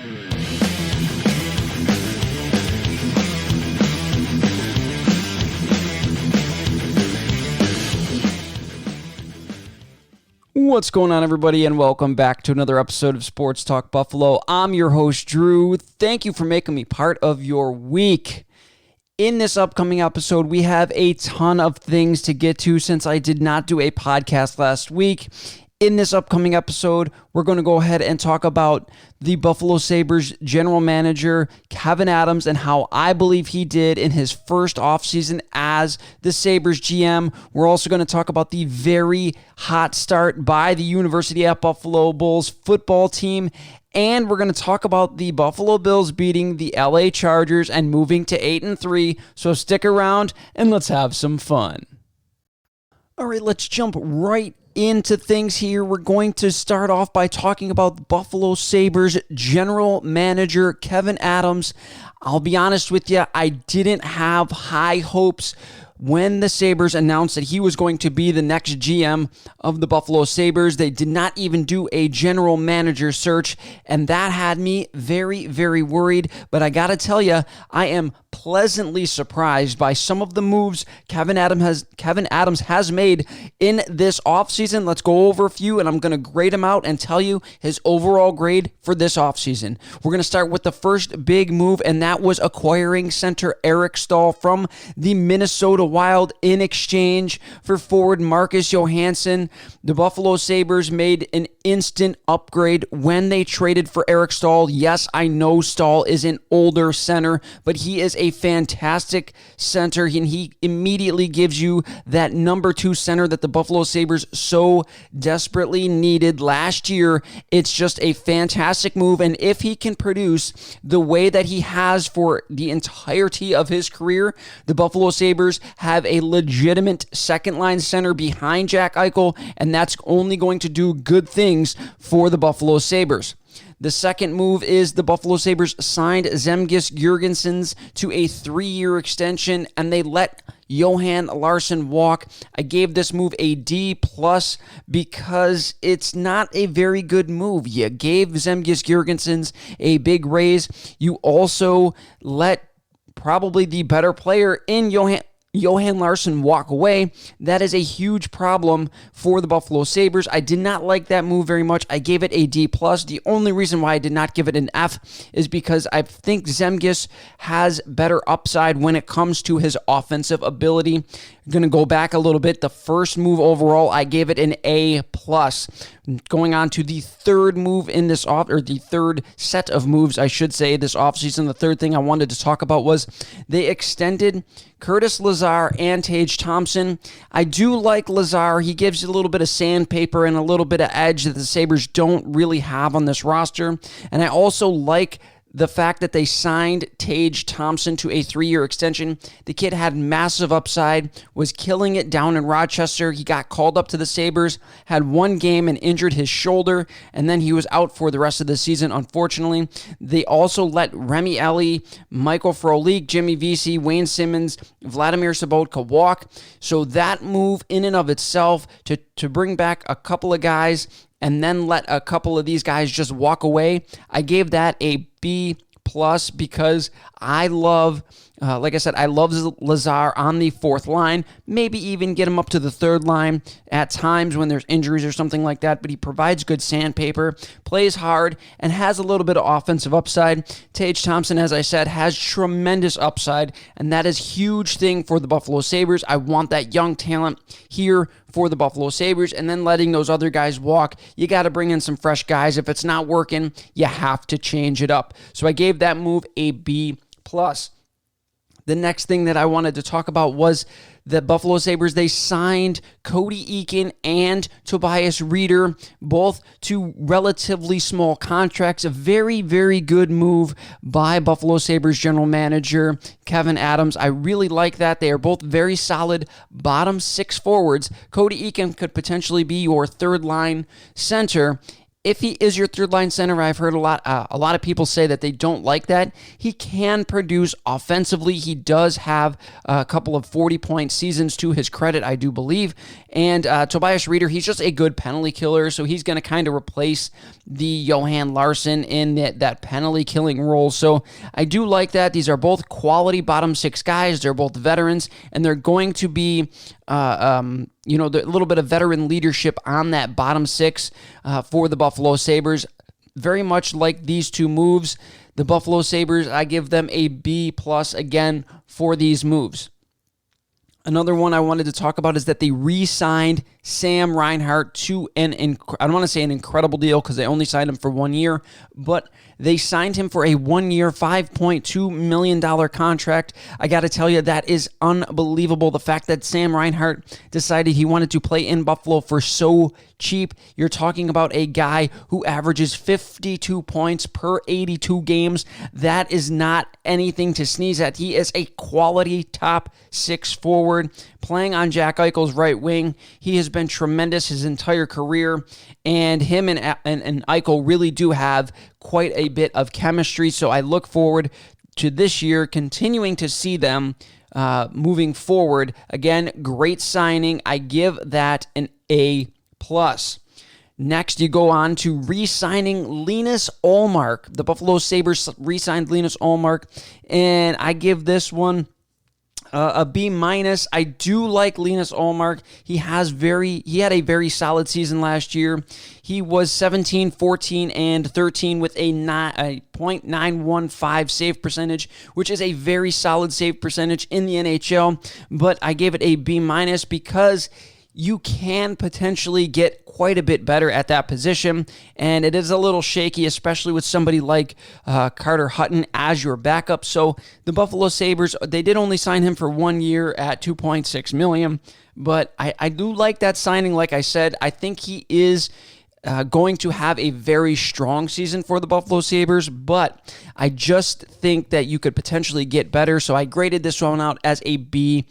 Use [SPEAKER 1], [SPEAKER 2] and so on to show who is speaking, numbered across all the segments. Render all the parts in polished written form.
[SPEAKER 1] What's going on, everybody, and welcome back to another episode of Sports Talk Buffalo. I'm your host, Drew. Thank you for making me part of your week. In this upcoming episode, we have a ton of things to get to since I did not do a podcast last week. In this upcoming episode, we're going to go ahead and talk about the Buffalo Sabres general manager, Kevyn Adams, and how I believe he did in his first offseason as the Sabres GM. We're also going to talk about the very hot start by the University at Buffalo Bulls football team. And we're going to talk about the Buffalo Bills beating the LA Chargers and moving to 8-3. So stick around and let's have some fun. All right, let's jump right into things here. We're going to start off by talking about the Buffalo Sabres general manager, Kevyn Adams. I'll be honest with you, I didn't have high hopes when the Sabres announced that he was going to be the next GM of the Buffalo Sabres. They did not even do a general manager search, and that had me very, very worried. But I got to tell you, I am pleasantly surprised by some of the moves Kevyn Adams has made in this offseason. Let's go over a few, and I'm going to grade him out and tell you his overall grade for this offseason. We're going to start with the first big move, and that was acquiring center Eric Staal from the Minnesota Wild in exchange for forward Marcus Johansson. The Buffalo Sabres made an instant upgrade when they traded for Eric Staal. Yes, I know Staal is an older center, but he is a fantastic center, and he immediately gives you that number 2 center that the Buffalo Sabres so desperately needed last year. It's just a fantastic move, and if he can produce the way that he has for the entirety of his career, the Buffalo Sabres have a legitimate second-line center behind Jack Eichel, and that's only going to do good things for the Buffalo Sabres. The second move is the Buffalo Sabres signed Zemgus Girgensons to a 3-year extension, and they let Johan Larsson walk. I gave this move a D+ because it's not a very good move. You gave Zemgus Girgensons a big raise. You also let probably the better player in Johan Larsson walk away. That is a huge problem for the Buffalo Sabres. I did not like that move very much. I gave it a D+. The only reason why I did not give it an F is because I think Zemgus has better upside when it comes to his offensive ability. I'm going to go back a little bit. The first move overall, I gave it an A+. Going on to the third move in this the third set of moves, I should say, this offseason. The third thing I wanted to talk about was they extended Curtis Lazar and Tage Thompson. I do like Lazar. He gives you a little bit of sandpaper and a little bit of edge that the Sabres don't really have on this roster. And I also like the fact that they signed Tage Thompson to a 3-year extension. The kid had massive upside, was killing it down in Rochester. He got called up to the Sabres, had one game and injured his shoulder, and then he was out for the rest of the season, unfortunately. They also let Remy Ellie, Michael Frolik, Jimmy Vesey, Wayne Simmons, Vladimir Sobotka walk. So that move in and of itself to bring back a couple of guys and then let a couple of these guys just walk away, I gave that a B+ because I love, like I said, I love Lazar on the 4th line, maybe even get him up to the 3rd line at times when there's injuries or something like that, but he provides good sandpaper, plays hard, and has a little bit of offensive upside. Tage Thompson, as I said, has tremendous upside, and that is a huge thing for the Buffalo Sabres. I want that young talent here for the Buffalo Sabres, and then letting those other guys walk. You got to bring in some fresh guys. If it's not working, you have to change it up. So I gave that move a B+. The next thing that I wanted to talk about was the Buffalo Sabres. They signed Cody Eakin and Tobias Reeder, both to relatively small contracts. A very, very good move by Buffalo Sabres general manager Kevyn Adams. I really like that. They are both very solid bottom 6 forwards. Cody Eakin could potentially be your 3rd line center. if he is your third line center, I've heard a lot of people say that they don't like that. He can produce offensively. He does have a couple of 40-point seasons to his credit, I do believe. And Tobias Rieder, he's just a good penalty killer, so he's going to kind of replace the Johan Larsson in that penalty killing role. So I do like that. These are both quality bottom six guys. They're both veterans, and they're going to be a little bit of veteran leadership on that bottom six for the Buffalo Sabres. Very much like these two moves, the Buffalo Sabres, I give them a B+ again for these moves. Another one I wanted to talk about is that they re-signed Sam Reinhart to I don't want to say an incredible deal because they only signed him for 1 year, but they signed him for a 1 year, $5.2 million contract. I got to tell you, that is unbelievable. The fact that Sam Reinhart decided he wanted to play in Buffalo for so cheap. You're talking about a guy who averages 52 points per 82 games. That is not anything to sneeze at. He is a quality top six forward playing on Jack Eichel's right wing. He has been tremendous his entire career, and him and Eichel really do have quite a bit of chemistry, so I look forward to this year continuing to see them moving forward. Again, great signing. I give that an A+. Next, you go on to re-signing Linus Ullmark. The Buffalo Sabres re-signed Linus Ullmark, and I give this one a B-. I do like Linus Ullmark. He had a very solid season last year. He was 17, 14, and 13 with a .915 save percentage, which is a very solid save percentage in the NHL, but I gave it a B- because you can potentially get quite a bit better at that position, and it is a little shaky, especially with somebody like Carter Hutton as your backup. So the Buffalo Sabres, they did only sign him for 1 year at $2.6 million, but I do like that signing. Like I said, I think he is going to have a very strong season for the Buffalo Sabres, but I just think that you could potentially get better, so I graded this one out as a B-.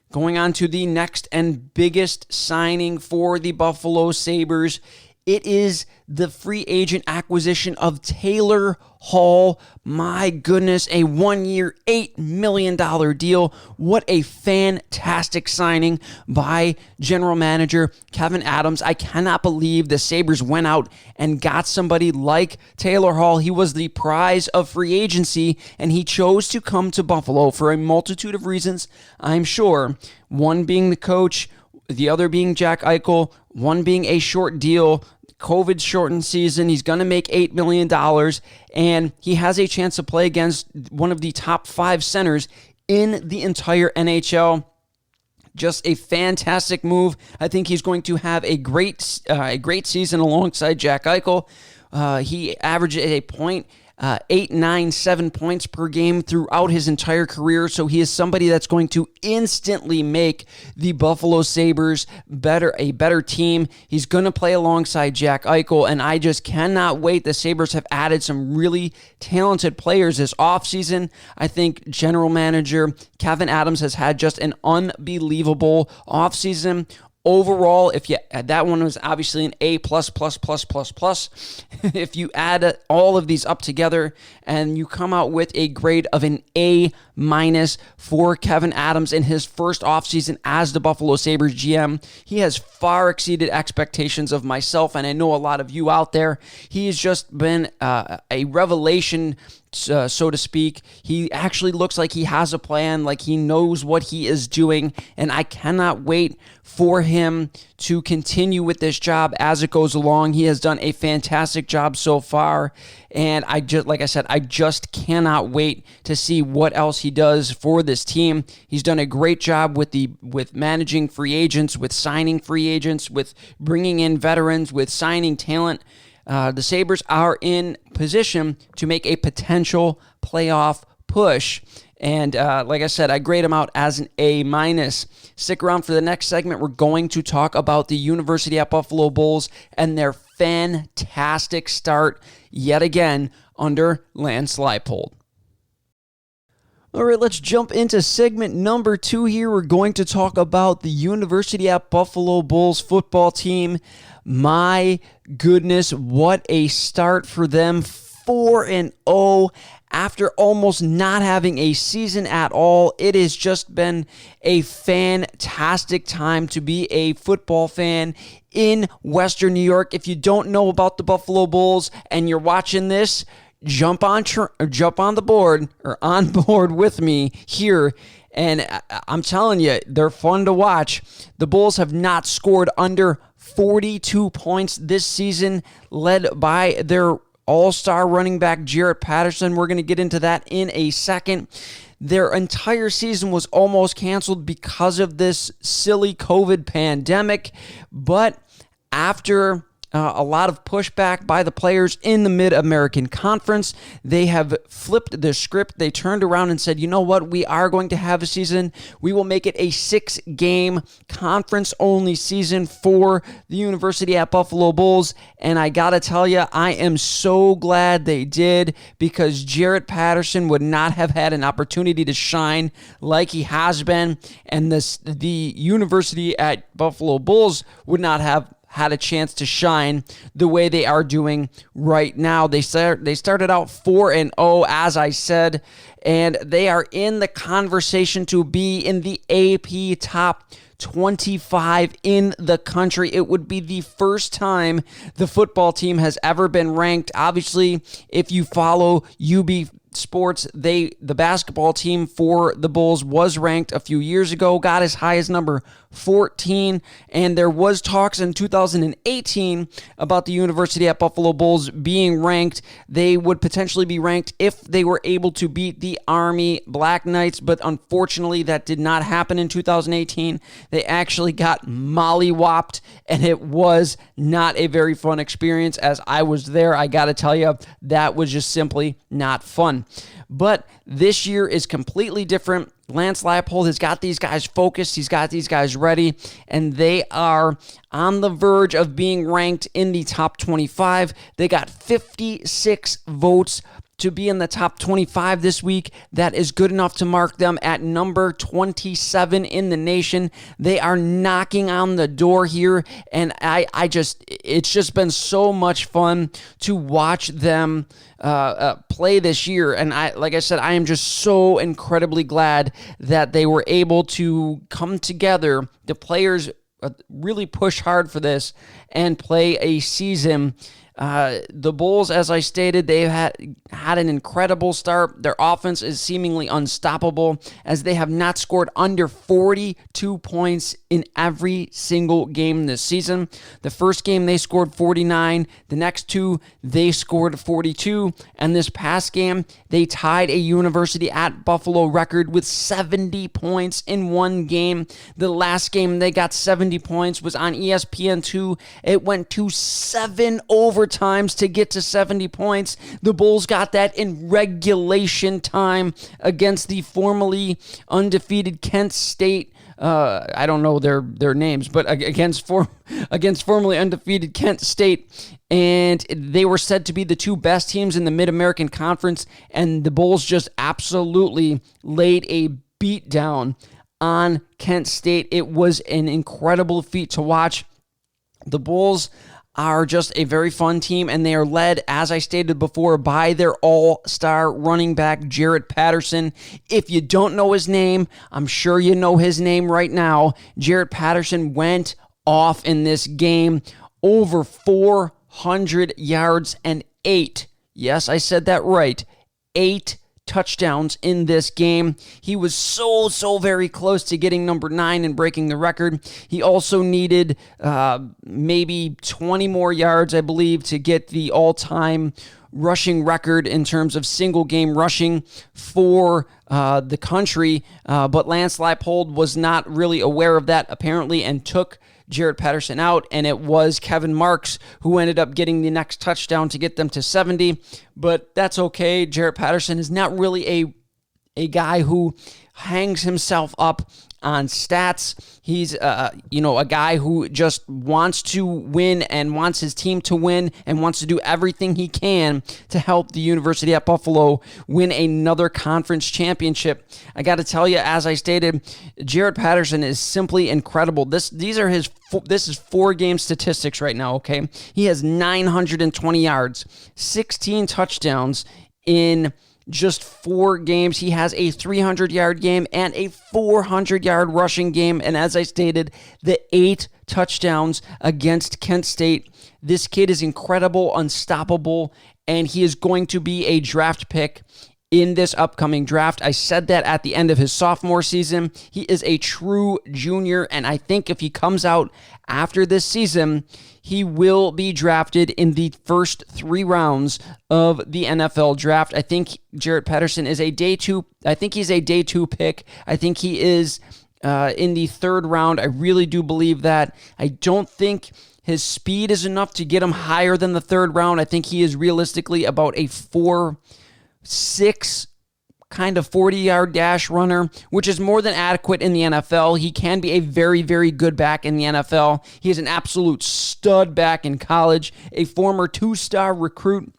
[SPEAKER 1] Going on to the next and biggest signing for the Buffalo Sabres, it is the free agent acquisition of Taylor Hall. My goodness, a 1 year, $8 million deal. What a fantastic signing by general manager Kevin Adams. I cannot believe the Sabres went out and got somebody like Taylor Hall. He was the prize of free agency, and he chose to come to Buffalo for a multitude of reasons, I'm sure. One being the coach, the other being Jack Eichel, one being a short deal, COVID shortened season. He's going to make $8 million, and he has a chance to play against one of the top 5 centers in the entire NHL. Just a fantastic move. I think he's going to have a great season alongside Jack Eichel. He averaged a point 897 points per game throughout his entire career, so he is somebody that's going to instantly make the Buffalo Sabres a better team. He's going to play alongside Jack Eichel, and I just cannot wait. The Sabres have added some really talented players this offseason. I think general manager Kevin Adams has had just an unbelievable offseason. Overall, that one was obviously an A+++++. If you add all of these up together and you come out with a grade of an A- for Kevin Adams in his first offseason as the Buffalo Sabres GM, he has far exceeded expectations of myself, and I know a lot of you out there. He has just been a revelation, so to speak. He actually looks like he has a plan, like he knows what he is doing, and I cannot wait for him to continue with this job as it goes along. He has done a fantastic job so far, and I just cannot wait to see what else he does for this team. He's done a great job with managing free agents, with signing free agents, with bringing in veterans, with signing talent. The Sabres are in position to make a potential playoff push. And like I said, I grade him out as an A-. Stick around for the next segment. We're going to talk about the University at Buffalo Bulls and their fantastic start yet again under Lance Leipold. All right, let's jump into segment number 2 here. We're going to talk about the University at Buffalo Bulls football team. My goodness, what a start for them. 4-0 after almost not having a season at all. It has just been a fantastic time to be a football fan in Western New York. If you don't know about the Buffalo Bulls and you're watching this, jump on the board or on board with me here. And I'm telling you, they're fun to watch. The Bulls have not scored under 42 points this season, led by their all-star running back, Jaret Patterson. We're going to get into that in a second. Their entire season was almost canceled because of this silly COVID pandemic, but after a lot of pushback by the players in the Mid-American Conference, they have flipped the script. They turned around and said, you know what, we are going to have a season. We will make it a 6-game conference-only season for the University at Buffalo Bulls. And I got to tell you, I am so glad they did, because Jarrett Patterson would not have had an opportunity to shine like he has been. And the University at Buffalo Bulls would not have had a chance to shine the way they are doing right now. They started out 4-0, as I said, and they are in the conversation to be in the AP top 25 in the country. It would be the first time the football team has ever been ranked. Obviously, if you follow UB Sports, the basketball team for the Bulls was ranked a few years ago, got as high as number 14, and there was talks in 2018 about the University at Buffalo Bulls being ranked. They would potentially be ranked if they were able to beat the Army Black Knights, but unfortunately that did not happen in 2018. They actually got mollywopped, and it was not a very fun experience. As I was there, I gotta tell you, that was just simply not fun. But this year is completely different. Lance Leipold has got these guys focused. He's got these guys ready, and they are on the verge of being ranked in the top 25. They got 56 votes to be in the top 25 this week. That is good enough to mark them at number 27 in the nation. They are knocking on the door here, and it's just been so much fun to watch them play this year. And like I said, I am just so incredibly glad that they were able to come together. The players really push hard for this and play a season. The Bulls, as I stated, they've had an incredible start. Their offense is seemingly unstoppable, as they have not scored under 42 points in every single game this season. The first game, they scored 49. The next two, they scored 42. And this past game, they tied a University at Buffalo record with 70 points in one game. The last game they got 70 points was on ESPN2. It went to 7 overtimes to get to 70 points. The Bulls got that in regulation time against the formerly undefeated Kent State. I don't know their names, but against formerly undefeated Kent State. And they were said to be the two best teams in the Mid-American Conference, and the Bulls just absolutely laid a beat down on Kent State. It was an incredible feat to watch. The Bulls are just a very fun team, and they are led, as I stated before, by their all-star running back, Jaret Patterson. If you don't know his name, I'm sure you know his name right now. Jaret Patterson went off in this game, over 400 yards and 8. Yes, I said that right. 8 touchdowns in this game. He was so very close to getting number 9 and breaking the record. He also needed maybe 20 more yards, I believe, to get the all-time rushing record in terms of single game rushing for the country. But Lance Leipold was not really aware of that, apparently, and took Jaret Patterson out, and it was Kevin Marks who ended up getting the next touchdown to get them to 70, but that's okay. Jaret Patterson is not really a guy who hangs himself up on stats. He's a guy who just wants to win and wants his team to win and wants to do everything he can to help the University at Buffalo win another conference championship. I got to tell you, as I stated, Jaret Patterson is simply incredible. This is 4-game statistics right now, okay? He has 920 yards, 16 touchdowns in just 4 games. He has a 300-yard game and a 400-yard rushing game. And as I stated, the 8 touchdowns against Kent State. This kid is incredible, unstoppable, and he is going to be a draft pick in this upcoming draft. I said that at the end of his sophomore season. He is a true junior, and I think if he comes out after this season, he will be drafted in the first 3 rounds of the NFL draft. I think Jaret Patterson is a day 2. I think he's a day 2 pick. I think he is in the 3rd round. I really do believe that. I don't think his speed is enough to get him higher than the 3rd round. I think he is realistically about a 4.6 kind of 40-yard dash runner, which is more than adequate in the NFL. He can be a very, very good back in the NFL. He is an absolute stud back in college, a former 2-star recruit,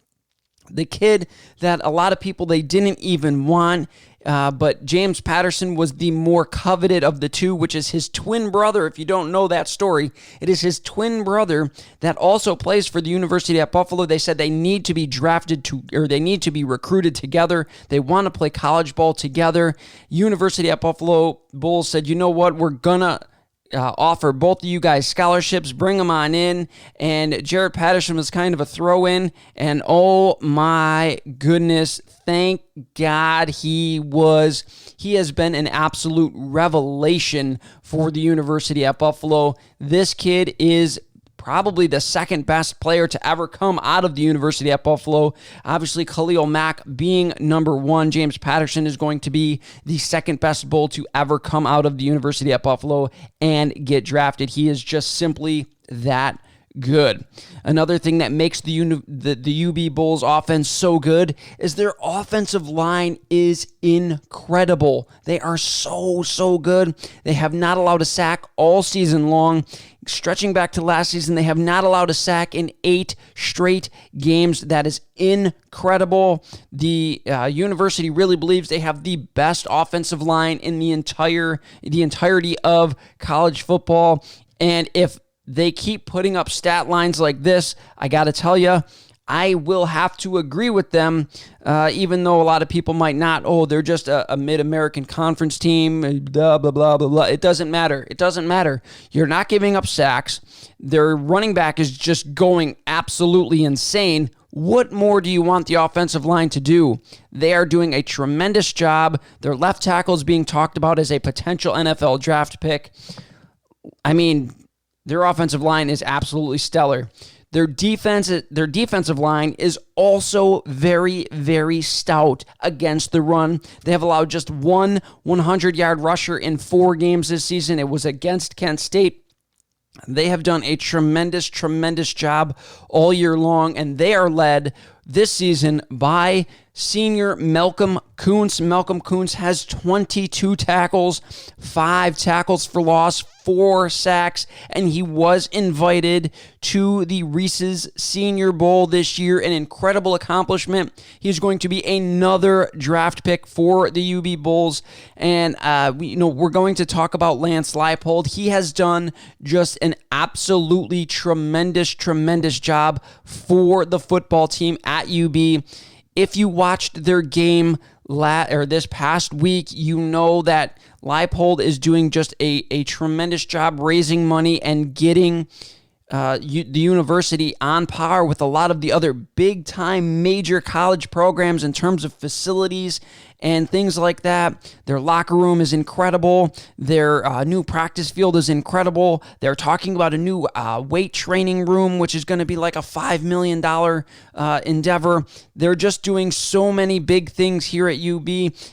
[SPEAKER 1] the kid that a lot of people, they didn't even want. But James Patterson was the more coveted of the two, which is his twin brother. If you don't know that story, it is his twin brother that also plays for the University at Buffalo. They said they need to be they need to be recruited together. They want to play college ball together. University at Buffalo Bulls said, you know what, we're gonna offer both of you guys scholarships, bring them on in. And Jaret Patterson was kind of a throw-in, and oh my goodness, thank God he has been an absolute revelation for the University at Buffalo. This kid is probably the 2nd best player to ever come out of the University at Buffalo. Obviously, Khalil Mack being number 1. James Patterson is going to be the 2nd best Bull to ever come out of the University at Buffalo and get drafted. He is just simply that good. Another thing that makes the UB Bulls offense so good is their offensive line is incredible. They are so good. They have not allowed a sack all season long. Stretching back to last season, they have not allowed a sack in 8 straight games. That is incredible. The university really believes they have the best offensive line in the entirety of college football. And if they keep putting up stat lines like this, I got to tell you, I will have to agree with them, even though a lot of people might not. Oh, they're just a Mid-American Conference team, blah, blah, blah, blah, blah. It doesn't matter. It doesn't matter. You're not giving up sacks. Their running back is just going absolutely insane. What more do you want the offensive line to do? They are doing a tremendous job. Their left tackle is being talked about as a potential NFL draft pick. I mean, their offensive line is absolutely stellar. Their defensive line is also very, very stout against the run. They have allowed just one 100-yard rusher in 4 games this season. It was against Kent State. They have done a tremendous job all year long, and they are led this season by senior Malcolm Kuntz. Malcolm Kuntz has 22 tackles, 5 tackles for loss, 4 sacks, and he was invited to the Reese's Senior Bowl this year. An incredible accomplishment. He's going to be another draft pick for the UB Bulls, and we're going to talk about Lance Leipold. He has done just an absolutely tremendous job for the football team at UB. If you watched their game this past week, you know that Leipold is doing just a tremendous job raising money and getting the university on par with a lot of the other big-time major college programs in terms of facilities and things like that. Their locker room is incredible. Their new practice field is incredible. They're talking about a new weight training room, which is going to be like a $5 million endeavor. They're just doing so many big things here at UB,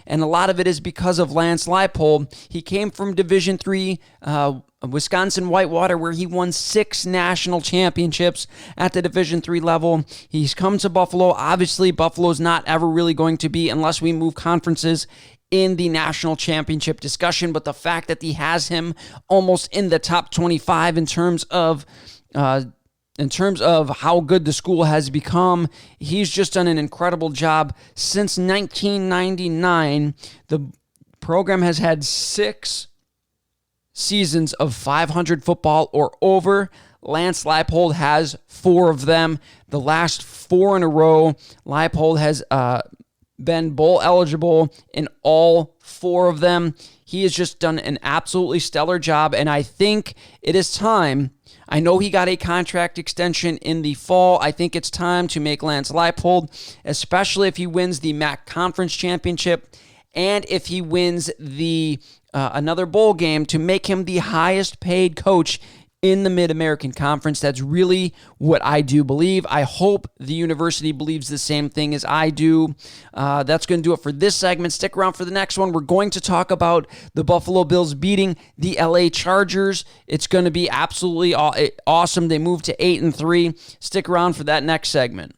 [SPEAKER 1] and a lot of it is because of Lance Leipold. He came from Division III Wisconsin Whitewater, where he won 6 national championships at the Division III level. He's come to Buffalo. Obviously, Buffalo's not ever really going to be, unless we move conferences, in the national championship discussion, but the fact that he has him almost in the top 25 in terms of how good the school has become, he's just done an incredible job. Since 1999, the program has had 6 seasons of 500 football or over. Lance Leipold has 4 of them. The last 4 in a row, Leipold has been bowl eligible in all 4 of them. He has just done an absolutely stellar job, and I think it is time. I know he got a contract extension in the fall. I think it's time to make Lance Leipold, especially if he wins the MAC Conference Championship and if he wins the another bowl game, to make him the highest paid coach in the Mid-American Conference. That's really what I do believe. I hope the university believes the same thing as I do. That's going to do it for this segment. Stick around for the next one. We're going to talk about the Buffalo Bills beating the LA Chargers. It's going to be absolutely awesome. They moved to 8-3. Stick around for that next segment.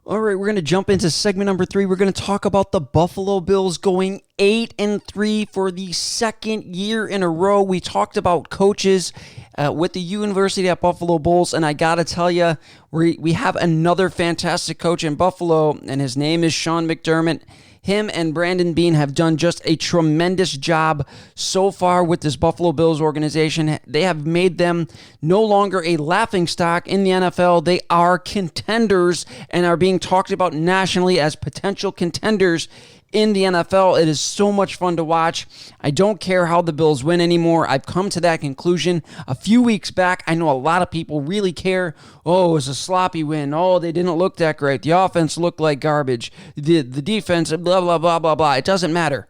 [SPEAKER 1] All right, we're going to jump into segment number 3. We're going to talk about the Buffalo Bills going 8-3 for the second year in a row. We talked about coaches with the University at Buffalo Bulls, and I got to tell you, we have another fantastic coach in Buffalo, and his name is Sean McDermott. Him and Brandon Beane have done just a tremendous job so far with this Buffalo Bills organization. They have made them no longer a laughingstock in the NFL. They are contenders and are being talked about nationally as potential contenders in the NFL. It is so much fun to watch. I don't care how the Bills win anymore. I've come to that conclusion a few weeks back. I know a lot of people really care. Oh, it was a sloppy win. Oh, they didn't look that great. The offense looked like garbage. The defense, blah, blah, blah, blah, blah. It doesn't matter.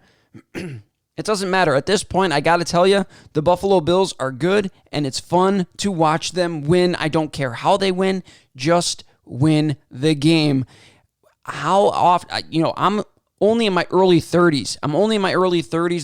[SPEAKER 1] It doesn't matter. At this point, I got to tell you, the Buffalo Bills are good, and it's fun to watch them win. I don't care how they win. Just win the game. How often, I'm only in my early 30s.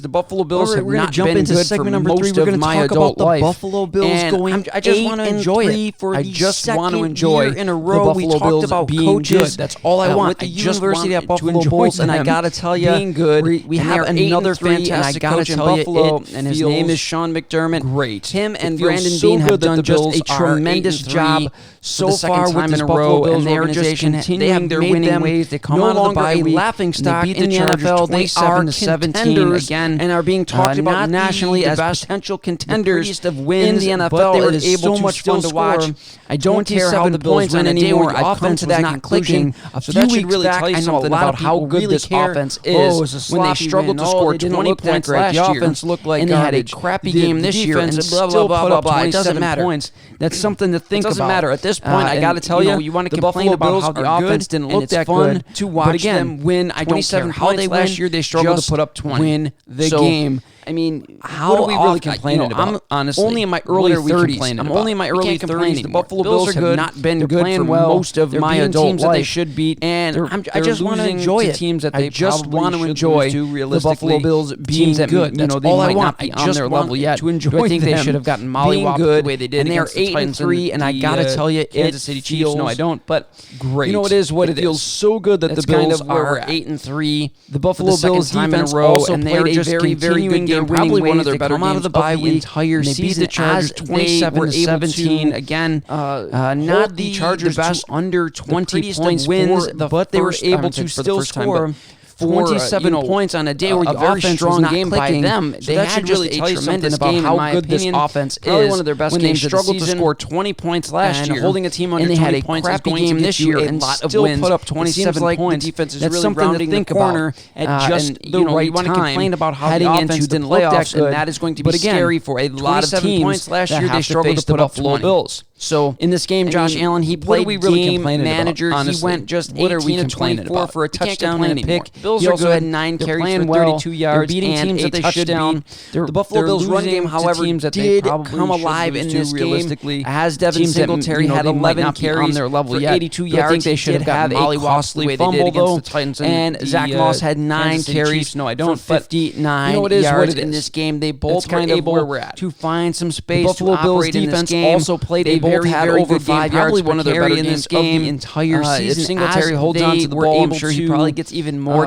[SPEAKER 1] The Buffalo Bills have not been good for most of my adult life. Buffalo Bills going I just want to enjoy it. I just want to enjoy year in a row. We talked about coaches. That's all I want. With the University at Buffalo Bulls, and I got to tell you, being good. We have another fantastic coach in Buffalo, and his name is Sean McDermott. Great. Him and Brandon Beane have done just a tremendous job so far with this Buffalo Bills organization. They have their winning ways. They come out of the bye week. Laughingstock in the NFL. They are contenders again and are being talked about nationally as potential contenders of wins in the NFL. It is so much fun to watch. I don't care how the Bills win anymore. I've come to that conclusion. A few weeks back, I know about how good this offense is. When they struggled to score 20 points last year, and they had a crappy game this year and still put up 27 points. That's something to think about. It doesn't matter. At this point, I got to tell you, you want to complain about how the offense didn't look that good to watch them win. I don't care how they last year they struggled to put up 20. Win the game. I mean, how are we really complaining about? I'm honestly only in my early 30s. I'm only in my early 30s. The Buffalo Bills have not been good for most of my adult life. That they should beat, and I just want to enjoy it. Teams that they just want to enjoy. The Buffalo Bills being good. That's all I want. Be on their level yet. To enjoy, I think they should have gotten mollywopped the way they did. And they are 8-3. And I gotta tell you, Kansas City Chiefs. No, I don't. But great. You know, it is what it feels so good that the Bills are 8-3. The Buffalo Bills defense also played a very, very good game. Probably one of their better games of the bye week. Entire season. They beat the Chargers 27-17. Again, not the Chargers best under 20 points wins, but they were able to still score 27 points on a day where the offense was not clicking by them. They had really tell you something about how good this offense is. Probably one of their best games. They struggled to score 20 points last year, holding a team under 20 points. They had a crappy game this year and still put up 27 points. The defense is really rounding the corner at just the right time. You want to complain about how the offense didn't look that good, and that is going to be scary for a lot of teams. Last year they struggled to put up Buffalo Bills. So in this game, Josh Allen, he played game manager. He went just 18-24 for a touchdown and a pick. Bills also had 9 carries for 32 yards and a touchdown. The Buffalo Bills run game, however, did come alive in this game. As Devin Singletary had 11 carries for 82 yards. I think they should have a costly fumble, though. And Zach Moss had 9 carries for 59 yards in this game. They both were able to find some space to operate in this game. Also played a had over 5 yards one of their better in this game. The entire season, Singletary holds on to the ball. I'm sure he probably gets even more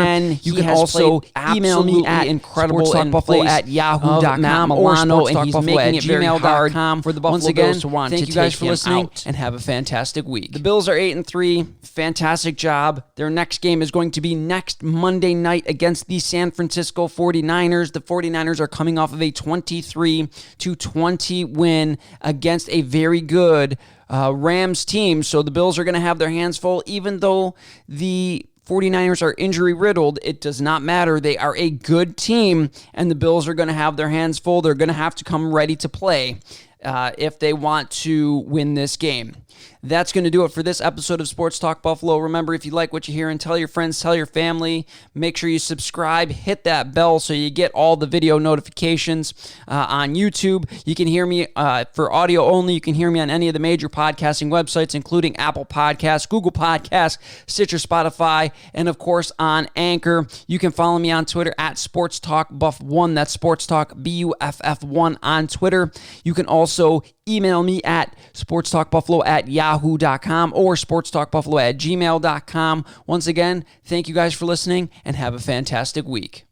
[SPEAKER 1] Again, you can also email me at sportstalkbuffalo@yahoo.com or sportstalkbuffalo@gmail.com for the Buffalo Bills to want to take you guys for listening and have a fantastic week. The Bills are 8-3. Fantastic job. Their next game is going to be next Monday night against the San Francisco 49ers. The 49ers are coming off of a 23-20 win against a very good Rams team. So the Bills are going to have their hands full, even though the 49ers are injury riddled, it does not matter. They are a good team, and the Bills are going to have their hands full. They're going to have to come ready to play if they want to win this game. That's going to do it for this episode of Sports Talk Buffalo. Remember, if you like what you hear, and tell your friends, tell your family. Make sure you subscribe, hit that bell so you get all the video notifications on YouTube. You can hear me for audio only. You can hear me on any of the major podcasting websites, including Apple Podcasts, Google Podcasts, Stitcher, Spotify, and of course on Anchor. You can follow me on Twitter at Sports Talk Buff1. That's Sports Talk BUFF1 on Twitter. You can also email me at sportstalkbuffalo@yahoo.com or sportstalkbuffalo@gmail.com. Once again, thank you guys for listening and have a fantastic week.